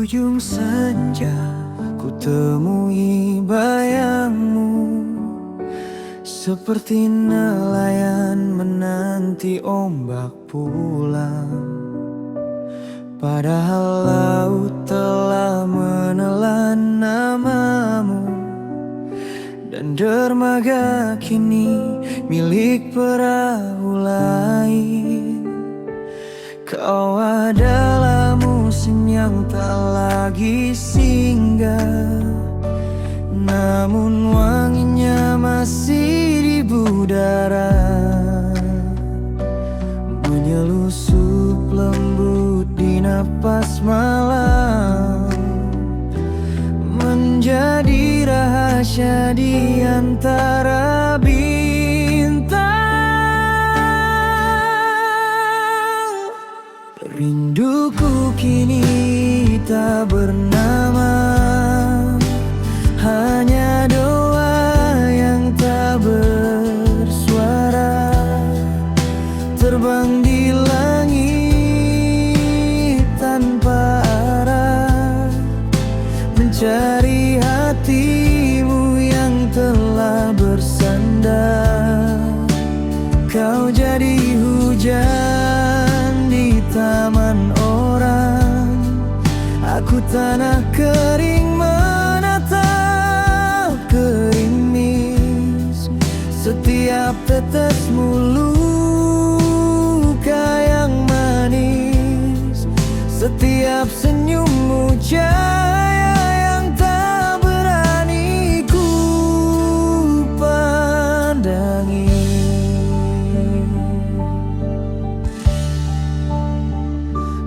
ujung senja ku temui bayangmu, seperti nelayan menanti ombak pulang. Padahal laut telah menelan namamu, dan dermaga kini milik perahu lain. Kau adalah musim yang tak lagi singgah, namun wanginya masih di budara, menyelusup lembut di napas malam, menjadi rahasia di antara bintang. Rinduku kini tak bernama, hanya doa yang tak bersuara, terbang di langit tanpa arah, mencari hatimu yang telah bersandar. Kau jadi hujan di taman orang, aku tanah kering menatap gerimis. Setiap tetesmu luka yang manis, setiap senyummu cahaya yang tak berani ku pandangi.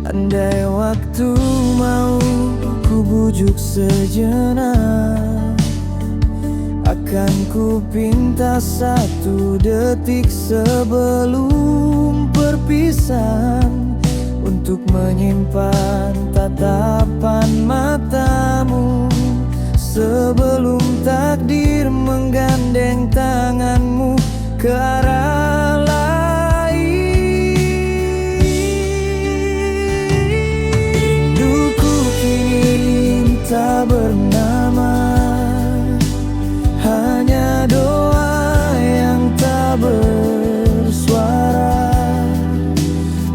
Andai waktu mau ku bujuk sejenak, akan ku pinta satu detik sebelum perpisahan, untuk menyimpan tatapan matamu, sebelum takdir menggandeng tanganmu ke arah lain. Rinduku kini tak bernama, hanya doa yang tak bersuara,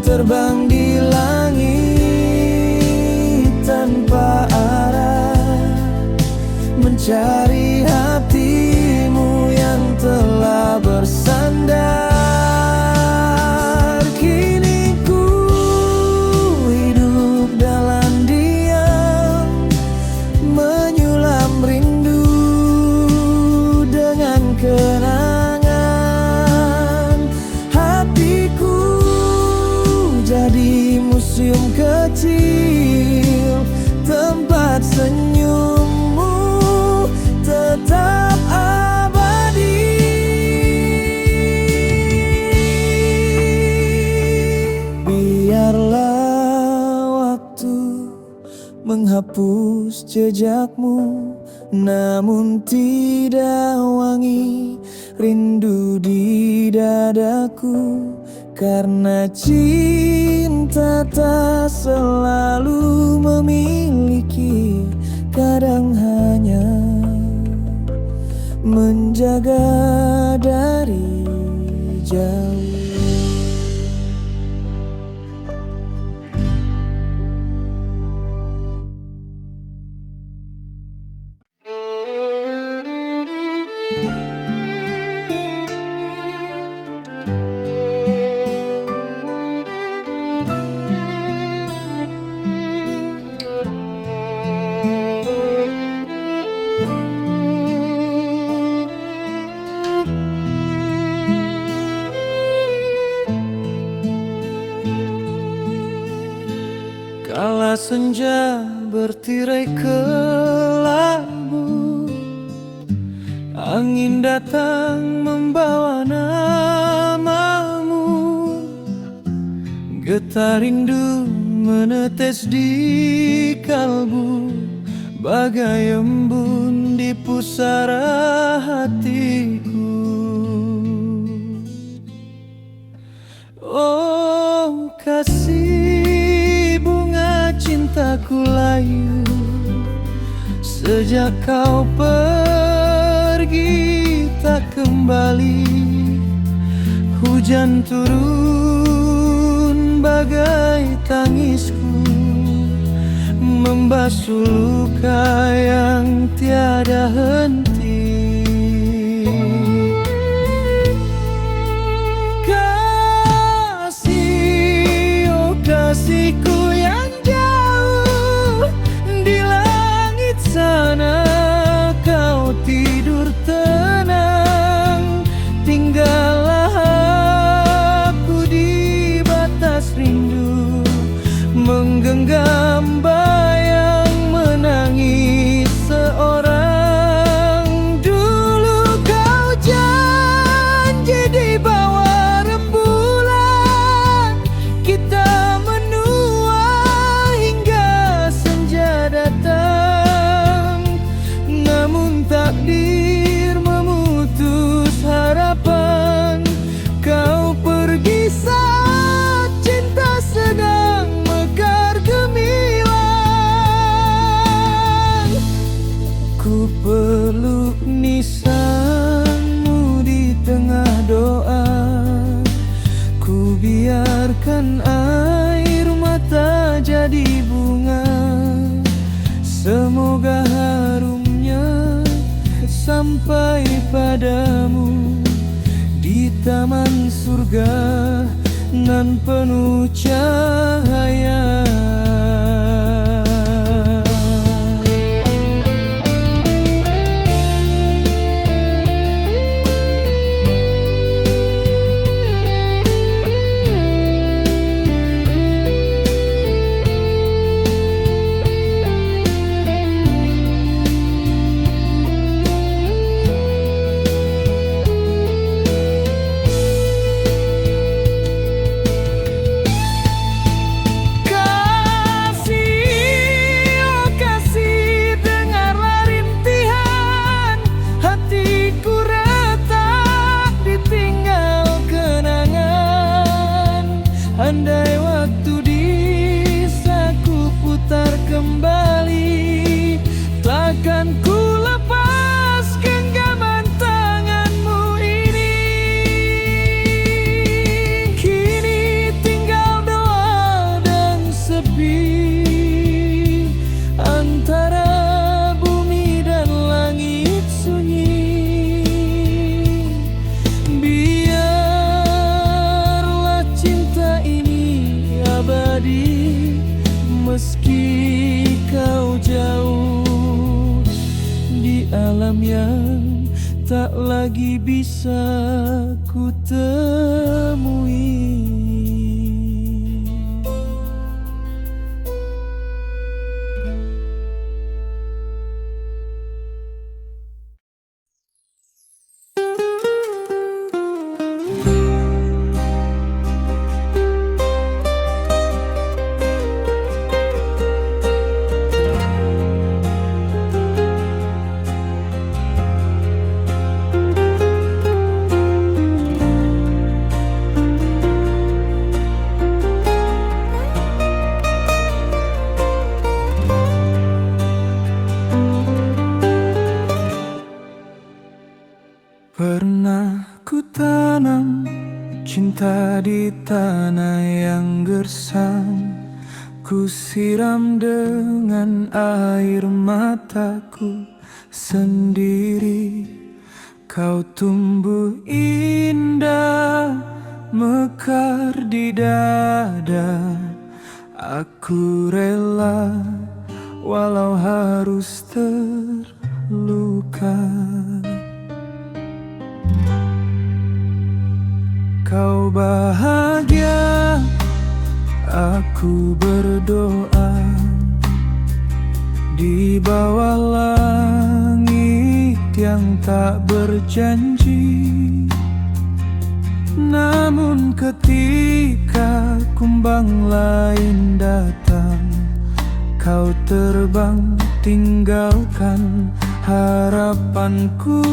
terbang di langit tanpa arah, mencari hatimu yang telah bersandar. Kini ku hidup dalam diam, menyulam rindu dengan kenangan. Hatiku jadi museum kecil, tempat senyummu tetap abadi. Biarlah waktu menghapus jejakmu, namun tidak wangi rindu di dadaku. Karena cinta tak selalu memiliki, kadang hanya menjaga dari jauh. Kala senja bertirai kelabu, angin datang membawa namamu. Getar rindu menetes di kalbu, bagai embun di pusara hatiku. Oh kasih bunga cinta aku layu. Sejak kau pergi tak kembali, hujan turun bagai tangisku, membasuh luka yang tiada henti. Kasih, oh kasihku yang jauh di langit sana, kau tidur tenang, tinggallah aku di batas rindu, menggenggam bayang menangis seorang. Dulu kau janji di bawah rembulan, kita menua hingga senja datang. Namun takdir memutus harapan, kau pergi saat cinta sedang mekar gemilang. Ku peluk nisanmu di tengah doa, ku biarkan air mata jadi bunga. Semoga harumnya sampai padamu di taman surga nan penuh cahaya. Andai waktu bisa ku putar kembali, takkan ku lepas genggaman tanganmu ini. Kini tinggal doa dan sepi, antara bumi dan langit sunyi. Meski kau jauh di alam yang tak lagi bisa ku temui. Pernah ku tanam cinta di tanah yang gersang, ku siram dengan air mataku sendiri. Kau tumbuh indah mekar di dada, aku rela walau harus terluka. Kau bahagia, aku berdoa di bawah langit yang tak berjanji. Namun ketika kumbang lain datang, kau terbang tinggalkan harapanku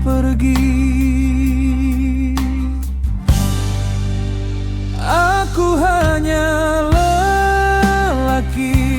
pergi. Aku hanya lelaki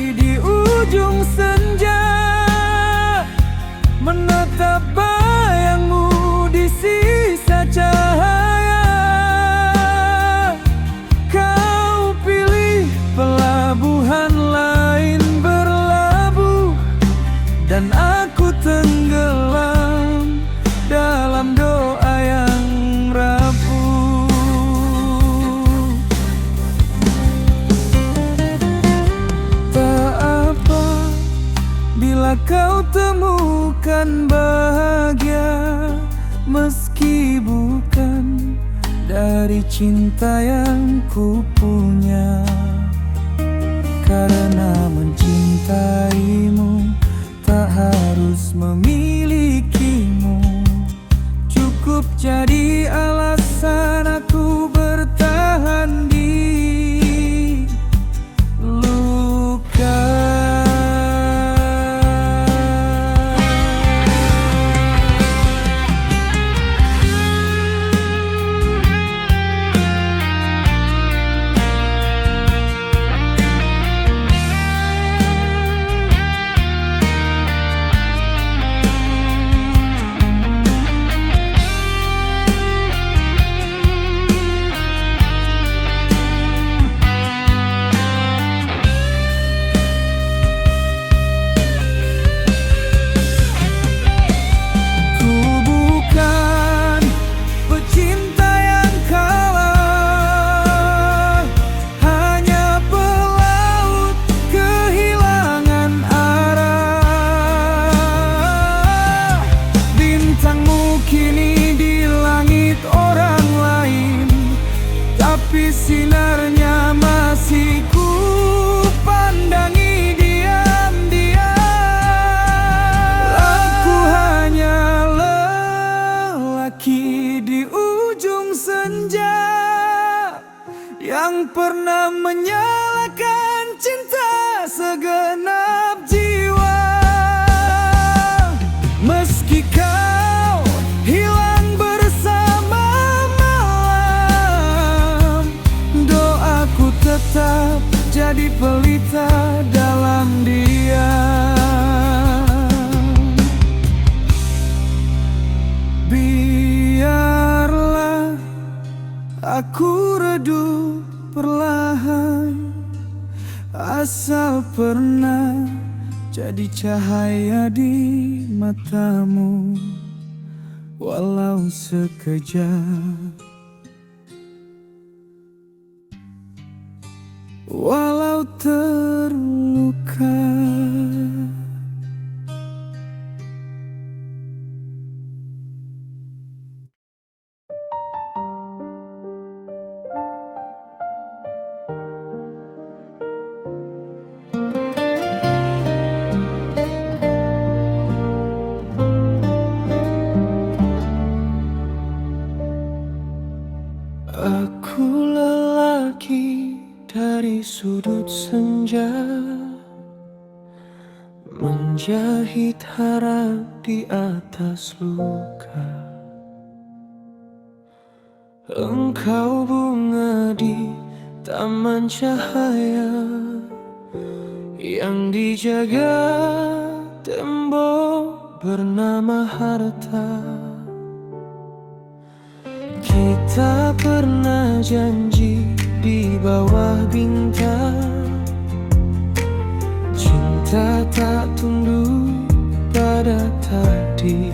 dan aku tenggelam dalam doa yang rapuh. Tak apa bila kau temukan bahagia, meski bukan dari cinta yang ku punya. Karena mencintaimu tak harus memilikimu, cukup jadi alasan aku bertahan di luka. Tapi sinarnya masih ku pandangi diam-diam. Aku hanya lelaki di ujung senja yang pernah menyalakan cinta segenap jiwa. Meski kau hilang bersama malam, doaku tetap jadi pelita dalam diam. Biarlah aku redup perlahan, asal pernah jadi cahaya di matamu, walau sekejap, walau terluka. Aku lelaki dari sudut senja, menjahit harap di atas luka. Engkau bunga di taman cahaya yang dijaga tembok bernama harta. Kita pernah janji di bawah bintang, cinta tak tunduk pada takdir.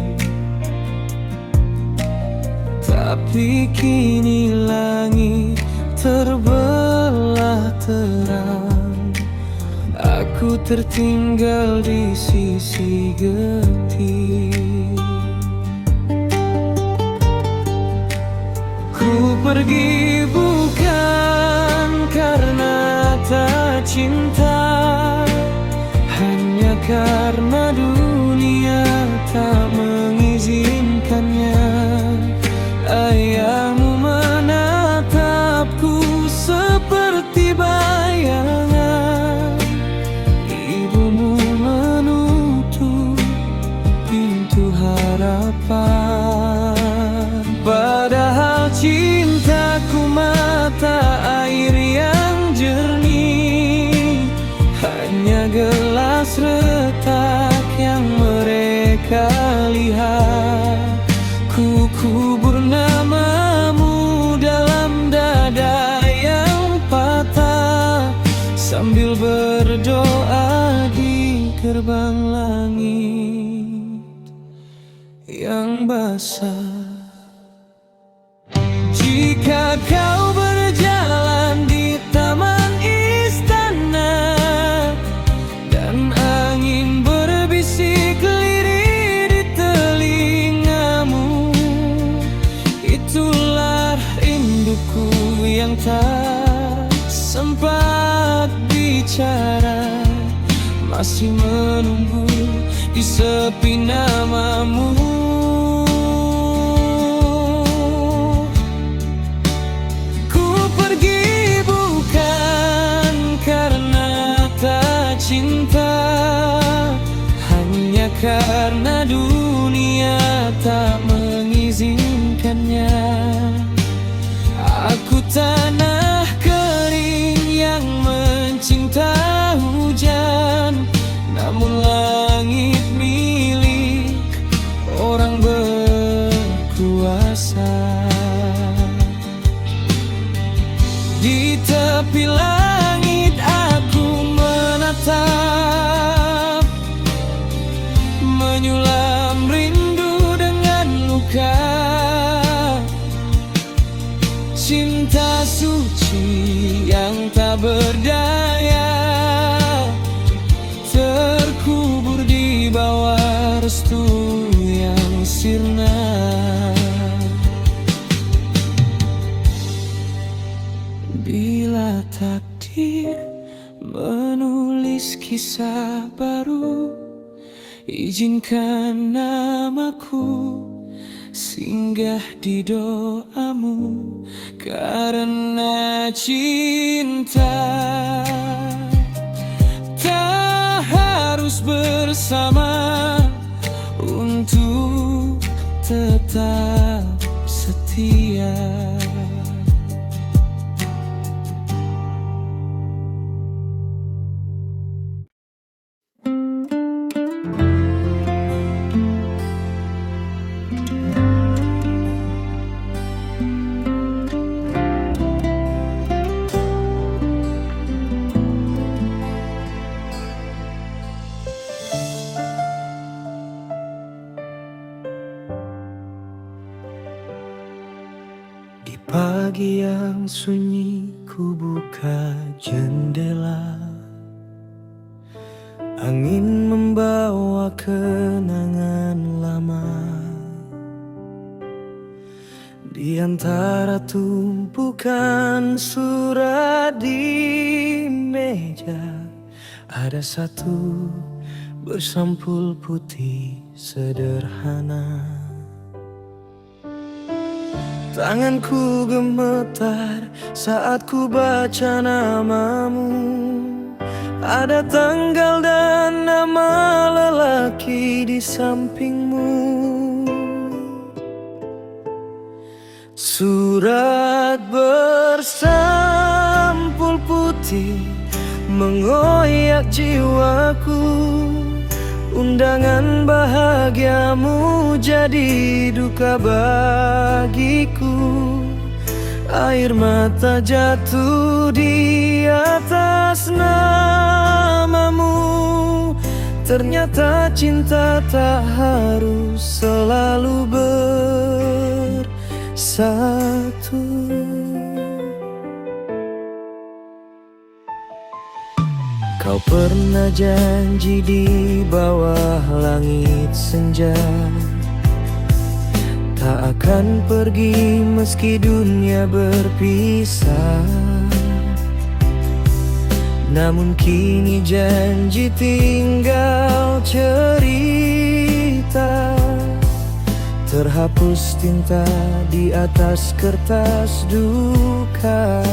Tapi kini langit terbelah terang, aku tertinggal di sisi getir. Ku pergi bukan karena tak cinta, hanya karena dunia tak mengizinkannya. Ayahmu menatapku seperti bayangan, ibumu menutup pintu harapan. Padahal cintaku mata air yang jernih, hanya gelas retak yang mereka lihat. Ku kubur namamu dalam dada yang patah, sambil berdoa di gerbang langit. langit yang basah. Jika kau berjalan di taman istana dan angin berbisik lirih di telingamu, itulah rinduku yang tak sempat bicara, masih menunggu di sepi namamu. Ku pergi bukan karena tak cinta, hanya karena dunia tak mengizinkannya. Aku tanah kering yang mencinta hujan, namun langit milik orang berkuasa. Di tepi langit aku menatap, menyulam rindu dengan luka. Cinta suci yang tak berdaya, terkubur di bawah restu yang sirna. Bila takdir menulis kisah baru, izinkan namaku singgah di doamu, karena cinta tak harus bersama untuk tetap setia. Di pagi yang sunyi ku buka jendela, angin membawa kenangan lama. Di antara tumpukan surat di meja, ada satu bersampul putih sederhana. Tanganku gemetar saat ku baca namamu, ada tanggal dan nama lelaki di sampingmu. Surat bersampul putih mengoyak jiwaku, undangan bahagiamu jadi duka bagiku. Air mata jatuh di atas namamu. Ternyata cinta tak harus selalu bersatu. Kau pernah janji di bawah langit senja, tak akan pergi meski dunia berpisah. Namun kini janji tinggal cerita, terhapus tinta di atas kertas duka.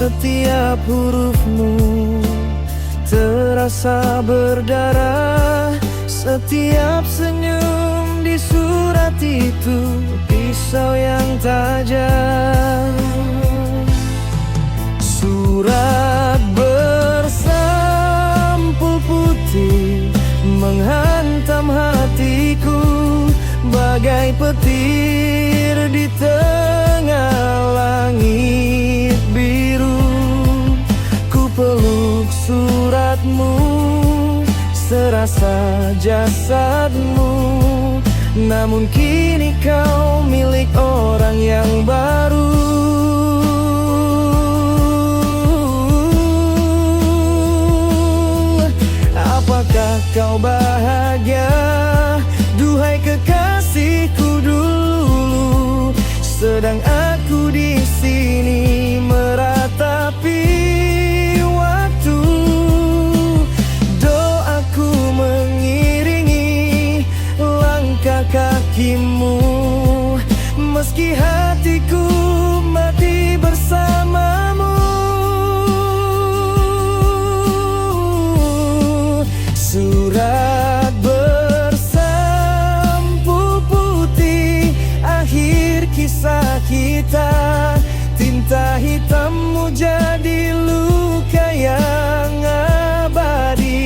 Setiap hurufmu terasa berdarah, setiap senyum di surat itu pisau yang tajam. Surat bersampul putih menghantam hatiku, bagai petir di tengah langit biru. Ku peluk suratmu terasa jasadmu. Namun kini kau milik orang yang baru. Apakah kau bahagia? Duhai kekasihku dulu, sedang aku di sini meratapi waktu. Doaku mengiringi langkah kakimu, meski hatiku mati bersamamu. Surat bersampu putih, akhir kisah kita. Tinta hitammu jadi luka yang abadi.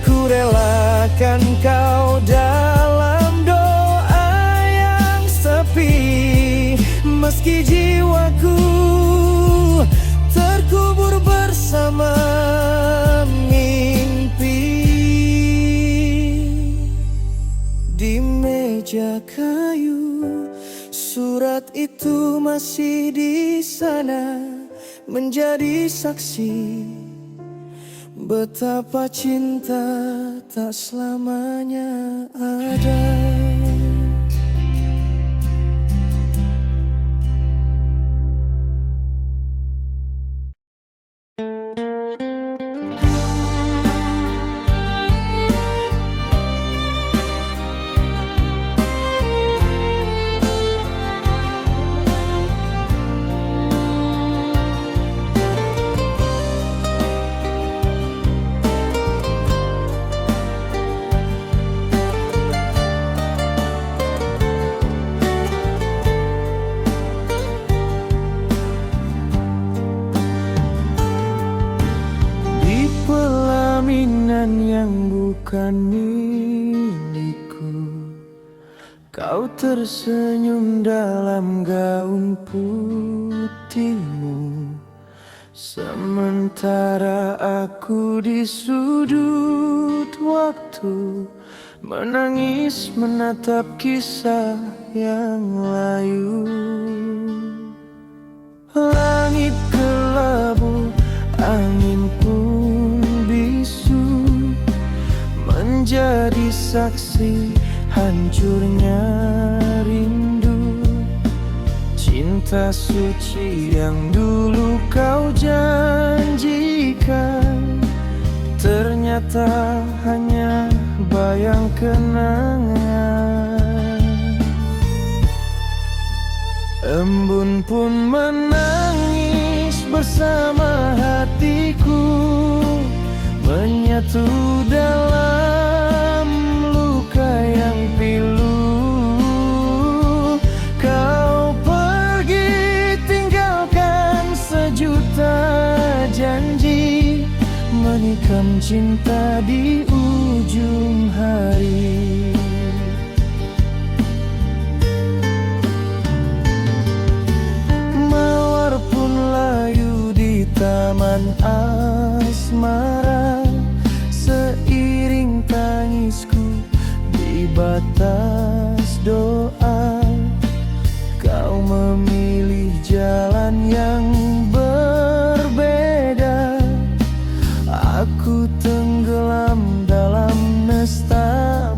Ku relakan kau dalam doa yang sepi, meski jiwaku terkubur bersama di meja kayu. Surat itu masih di sana, menjadi saksi betapa cinta tak selamanya ada. Yang bukan milikku, kau tersenyum dalam gaun putihmu, sementara aku di sudut waktu menangis menatap kisah yang layu. Langit kelabu, angin pun bisu, menjadi saksi hancurnya rindu. Cinta suci yang dulu kau janjikan, ternyata hanya bayang kenangan. Embun pun menangis bersama hatiku, menyatu dalam luka yang pilu. Kau pergi tinggalkan sejuta janji, menikam cinta di ujung hari. Mawar pun layu di taman asmara, seiring tangisku di batas doa. Kau memilih jalan yang berbeda, aku tenggelam dalam nestapa.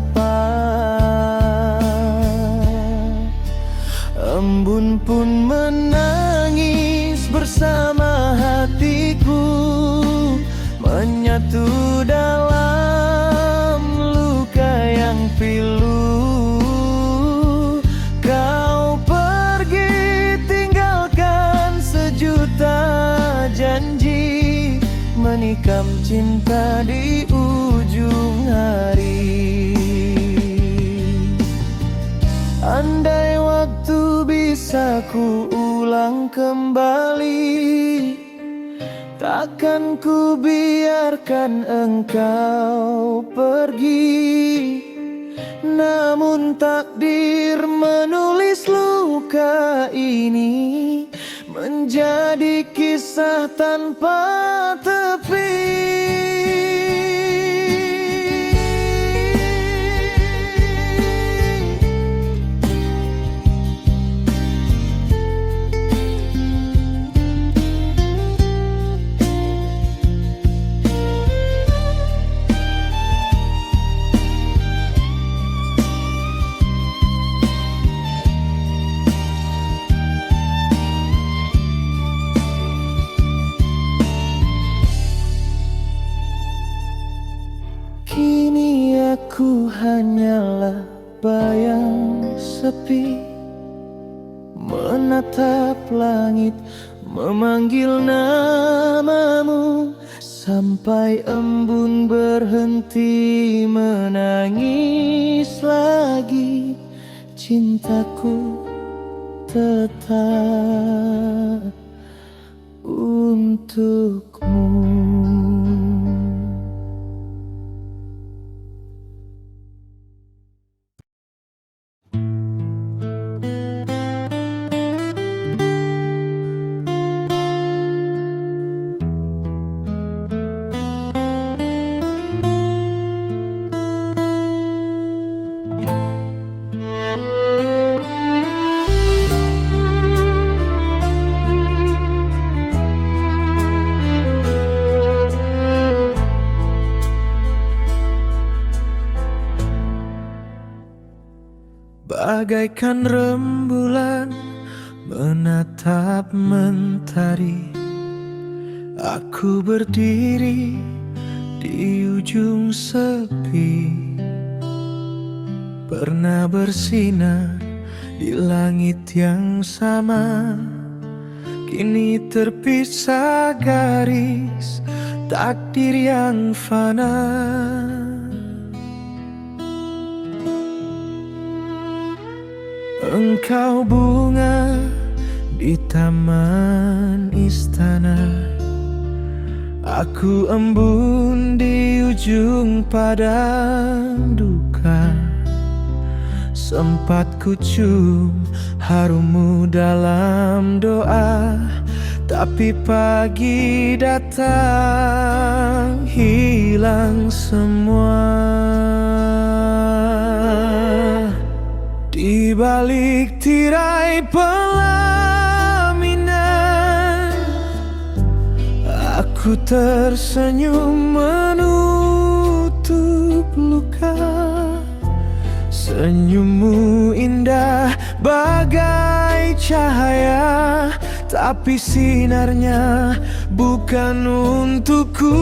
Embun pun menangis bersama hatiku, menyatu dalam luka yang pilu. Kau pergi tinggalkan sejuta janji, menikam cinta di ujung hari. Andai waktu bisa ku ulang kembali, takkan ku biarkan engkau pergi. Namun takdir menulis luka ini menjadi kisah tanpa tepi. hanyalah bayang sepi, menatap langit memanggil namamu, sampai embun berhenti menangis lagi. Cintaku tetap untukmu. Bagaikan rembulan menatap mentari, aku berdiri di ujung sepi. Pernah bersinar di langit yang sama, kini terpisah garis takdir yang fana. Engkau bunga di taman istana, aku embun di ujung padang duka. Sempat ku cium harummu dalam doa, tapi pagi datang hilang semua. Di balik tirai pelaminan, aku tersenyum menutup luka. Senyummu indah bagai cahaya, tapi sinarnya bukan untukku.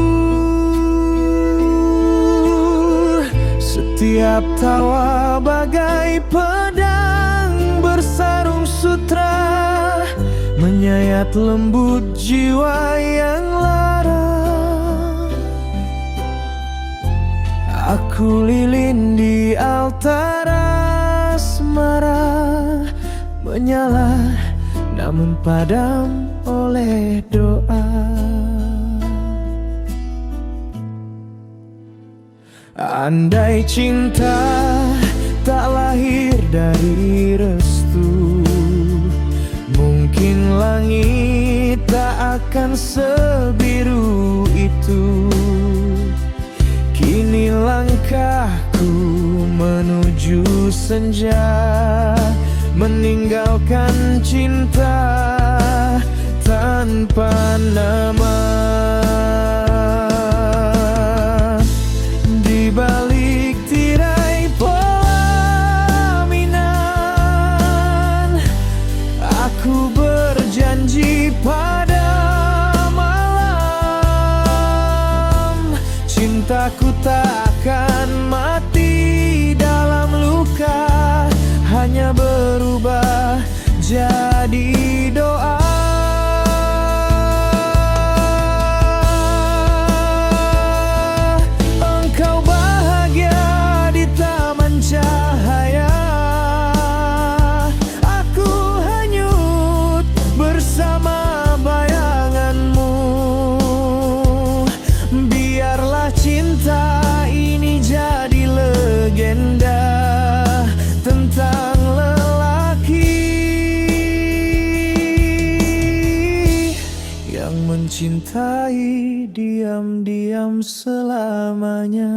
Setiap tawa bagai pedang bersarung sutra, menyayat lembut jiwa yang lara. Aku lilin di altara asmara, menyala namun padam oleh doa. Andai cinta tak lahir dari restu, mungkin langit tak akan sebiru itu. Kini langkahku menuju senja, meninggalkan cinta tanpa nama. Di balik tirai pelaminan, aku berjanji pada malam, cintaku tak akan mati dalam luka, hanya berubah jadi doa. Mencintai diam-diam selamanya.